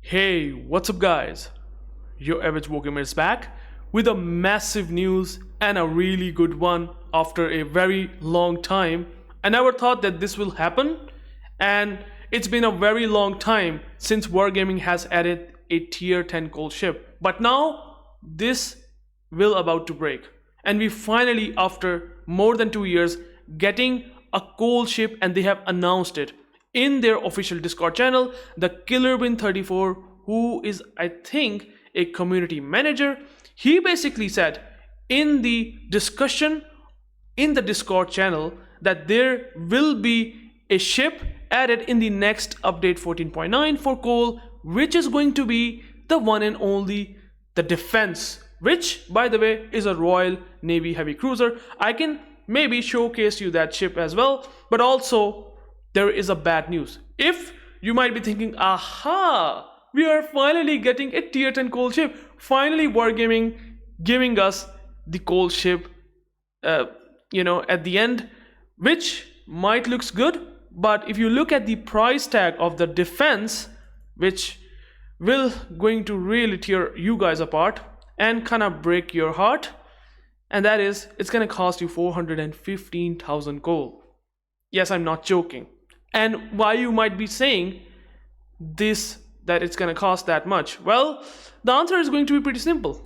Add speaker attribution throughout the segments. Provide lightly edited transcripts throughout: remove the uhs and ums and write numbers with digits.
Speaker 1: Hey, what's up guys? UrAvgWarGamer is back with a massive news and a really good one after a very long time. I never thought that this will happen, and it's been a very long time since Wargaming has added a tier 10 coal ship. But now this will about to break. And we finally, after more than 2 years, getting a coal ship, and they have announced it in their official Discord channel. The KillerBin34, who is I think a community manager, he basically said in the discussion in the Discord channel that there will be a ship added in the next update 14.9 for coal, which is going to be the one and only the Defense, which by the way is a Royal Navy heavy cruiser. I can maybe showcase you that ship as well, but also there is a bad news. If you might be thinking, aha, we are finally getting a tier 10 coal ship, finally Wargaming giving us the coal ship at the end, which might looks good, but if you look at the price tag of the Defense, which will going to really tear you guys apart and kind of break your heart, and that is, it's going to cost you 415,000 gold. Yes, I'm not joking. And why you might be saying this, that it's going to cost that much? Well, the answer is going to be pretty simple.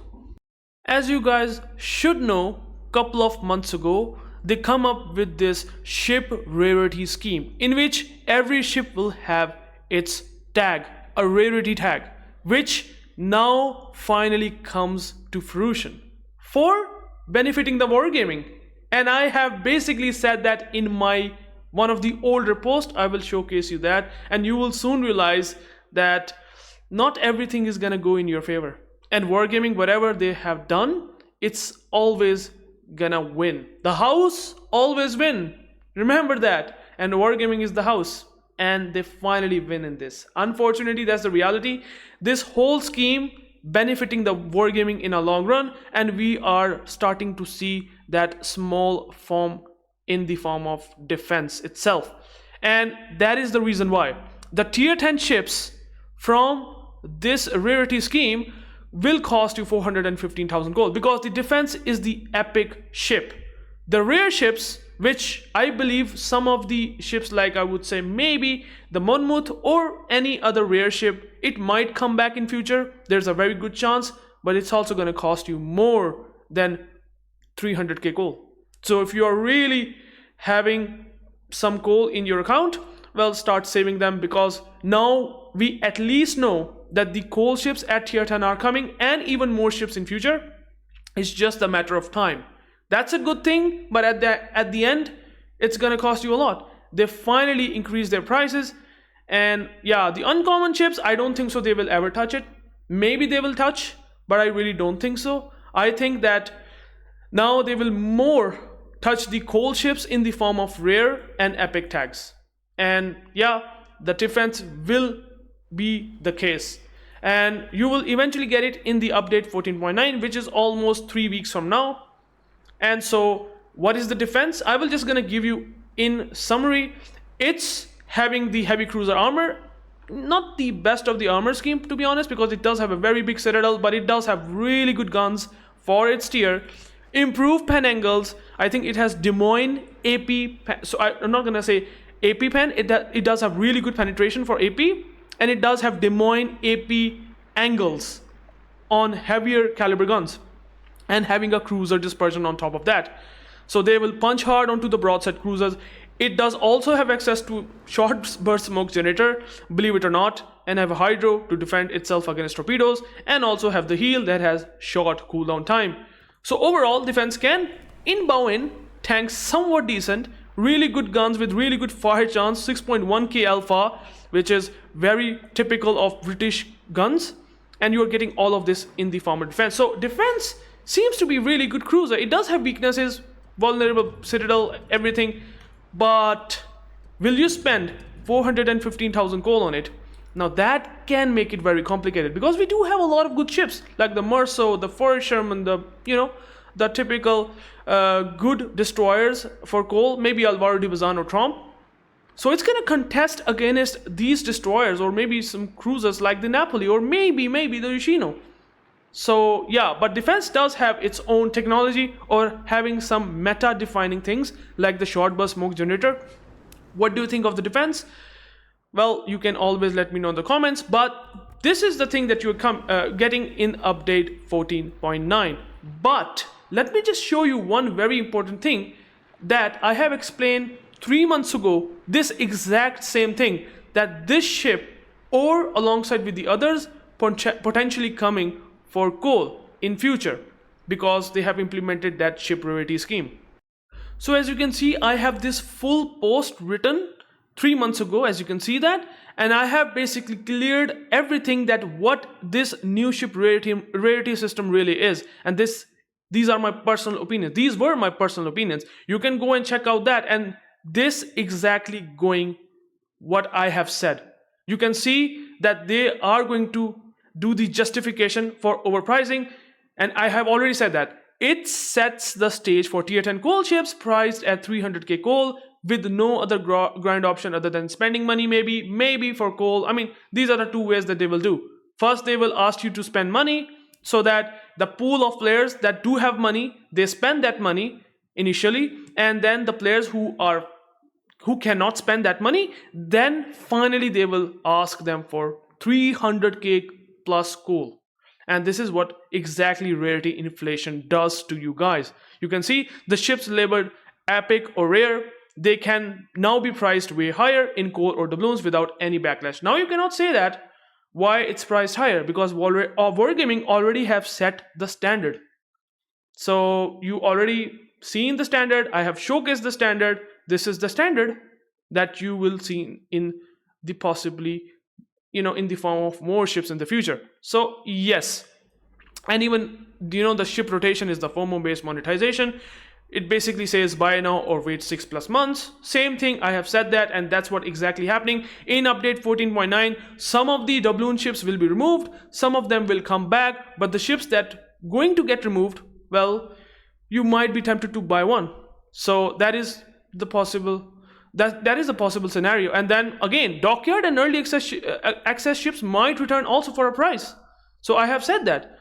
Speaker 1: As you guys should know, couple of months ago, they come up with this ship rarity scheme in which every ship will have its tag, a rarity tag, which now finally comes to fruition for benefiting the Wargaming. And I have basically said that in my one of the older posts. I will showcase you that, and you will soon realize that not everything is gonna go in your favor. And Wargaming, whatever they have done, it's always gonna win. The house always win. Remember that. And Wargaming is the house, and they finally win in this. Unfortunately, that's the reality. This whole scheme benefiting the Wargaming in a long run, and we are starting to see that small form in the form of Defense itself. And that is the reason why the tier 10 ships from this rarity scheme will cost you 415,000 gold, because the Defense is the epic ship. The rare ships, which I believe some of the ships, like I would say maybe the Monmouth or any other rare ship, it might come back in future. There's a very good chance, but it's also going to cost you more than 300k gold. So if you are really having some coal in your account, well, start saving them, because now we at least know that the coal ships at tier 10 are coming, and even more ships in future. It's just a matter of time. That's a good thing, but at the end, it's gonna cost you a lot. They finally increased their prices, and yeah, the uncommon ships, I don't think so they will ever touch it. Maybe they will touch, but I really don't think so. I think that now they will more touch the coal ships in the form of rare and epic tags. And yeah, the Defense will be the case, and you will eventually get it in the update 14.9, which is almost 3 weeks from now. And so what is the Defense? I will just gonna give you in summary. It's having the heavy cruiser armor, not the best of the armor scheme to be honest, because it does have a very big citadel, but it does have really good guns for its tier. Improved pen angles. I think it has Des Moines AP pen, so I'm not gonna say AP pen. It does have really good penetration for AP, and it does have Des Moines AP angles on heavier caliber guns, and having a cruiser dispersion on top of that, so they will punch hard onto the broadside cruisers. It does also have access to short burst smoke generator, believe it or not, and have a hydro to defend itself against torpedoes, and also have the heal that has short cooldown time. So overall, Defense can inbound in tanks somewhat decent, really good guns with really good fire chance, 6.1k alpha, which is very typical of British guns, and you are getting all of this in the form of Defense. So Defense seems to be really good cruiser. It does have weaknesses, vulnerable citadel, everything, but will you spend 415,000 gold on it? Now that can make it very complicated, because we do have a lot of good ships like the Merso, the Forrest Sherman, the typical good destroyers for coal, maybe Alvaro de Bazan or Tromp. So it's going to contest against these destroyers, or maybe some cruisers like the Napoli, or maybe the Yoshino. So yeah, but defense does have its own technology, or having some meta defining things like the short burst smoke generator. What do you think of the defense? Well, you can always let me know in the comments, but this is the thing that you're getting in update 14.9. But let me just show you one very important thing that I have explained 3 months ago, this exact same thing, that this ship, or alongside with the others, potentially coming for coal in future, because they have implemented that ship rarity scheme. So as you can see, I have this full post written 3 months ago, as you can see that, and I have basically cleared everything that what this new ship rarity system really is. And these are my personal opinions. These were my personal opinions. You can go and check out that, and this exactly going what I have said. You can see that they are going to do the justification for overpricing, and I have already said that it sets the stage for tier 10 coal ships priced at 300k coal with no other grind option other than spending money, maybe for coal. I mean, these are the two ways that they will do. First, they will ask you to spend money so that the pool of players that do have money, they spend that money initially, and then the players who cannot spend that money, then finally they will ask them for 300k plus coal. And this is what exactly rarity inflation does to you guys. You can see the ships labeled epic or rare, they can now be priced way higher in coal or doubloons without any backlash. Now you cannot say that why it's priced higher, because UrAvgWarGaming already have set the standard. So you already seen the standard, I have showcased the standard. This is the standard that you will see in the possibly, in the form of more ships in the future. So yes, and even the ship rotation is the FOMO based monetization. It basically says buy now or wait 6+ months. Same thing, I have said that, and that's what exactly happening in update 14.9. Some of the doubloon ships will be removed, some of them will come back, but the ships that going to get removed, well, you might be tempted to buy one. So that is the possible that is a possible scenario. And then again, dockyard and early access ships might return also for a price. So I have said that.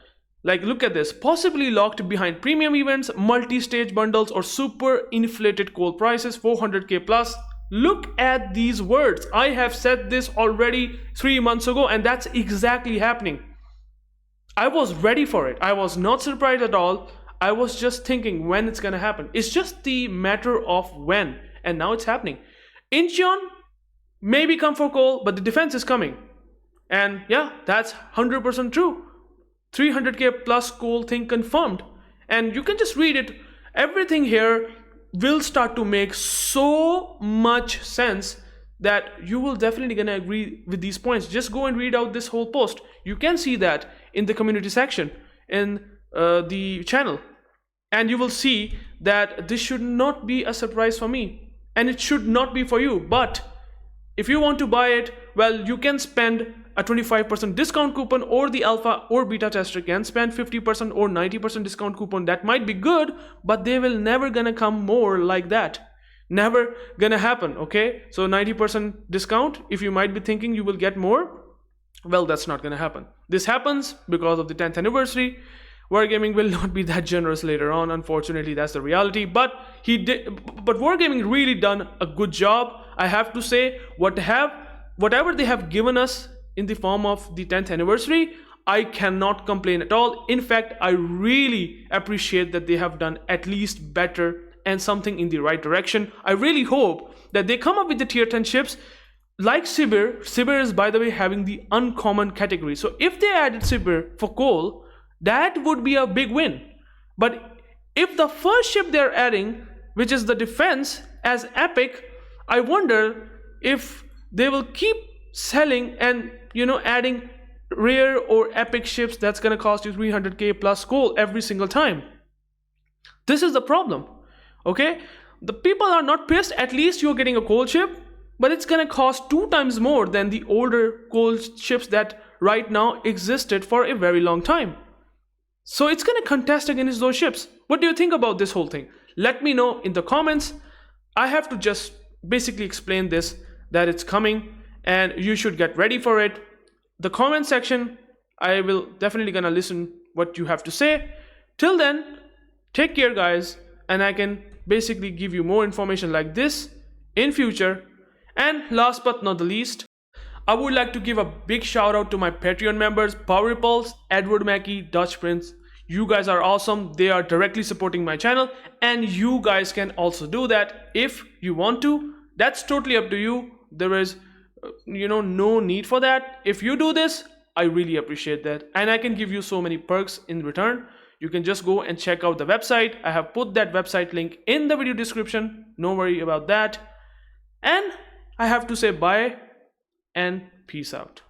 Speaker 1: Like, look at this, possibly locked behind premium events, multi-stage bundles, or super inflated coal prices, 400k plus. Look at these words. I have said this already 3 months ago, and that's exactly happening. I was ready for it. I was not surprised at all. I was just thinking when it's gonna happen. It's just the matter of when, and now it's happening. Incheon maybe come for coal, but the defense is coming. And yeah, that's 100% true. 300k plus coal thing confirmed, and you can just read it. Everything here will start to make so much sense that you will definitely gonna agree with these points. Just go and read out this whole post. You can see that in the community section in the channel, and you will see that this should not be a surprise for me, and it should not be for you. But if you want to buy it, well, you can spend a 25% discount coupon, or the alpha or beta tester can spend 50% or 90% discount coupon. That might be good, but they will never gonna come more like that. Never gonna happen, okay? So 90% discount, if you might be thinking you will get more, well, that's not gonna happen. This happens because of the 10th anniversary. Wargaming will not be that generous later on, unfortunately. That's the reality. But Wargaming really done a good job, I have to say. Whatever they have given us in the form of the 10th anniversary, I cannot complain at all. In fact, I really appreciate that they have done at least better and something in the right direction. I really hope that they come up with the tier 10 ships like Sibir. Sibir is, by the way, having the uncommon category. So if they added Sibir for coal, that would be a big win. But if the first ship they're adding, which is the defense, as epic, I wonder if they will keep selling and adding rare or epic ships that's gonna cost you 300k plus coal every single time. This is the problem, okay? The people are not pissed. At least you're getting a coal ship, but it's gonna cost 2 times more than the older coal ships that right now existed for a very long time. So it's gonna contest against those ships. What do you think about this whole thing? Let me know in the comments. I have to just basically explain this that it's coming and you should get ready for it. The comment section, I will definitely gonna listen what you have to say. Till then, take care guys, and I can basically give you more information like this in future. And last but not the least, I would like to give a big shout out to my Patreon members, Power Repulse, Edward Mackey, Dutch Prince. You guys are awesome. They are directly supporting my channel, and you guys can also do that if you want to. That's totally up to you. There is no need for that. If you do this, I really appreciate that, and I can give you so many perks in return. You can just go and check out the website. I have put that website link in the video description. No worry about that. And I have to say bye and peace out.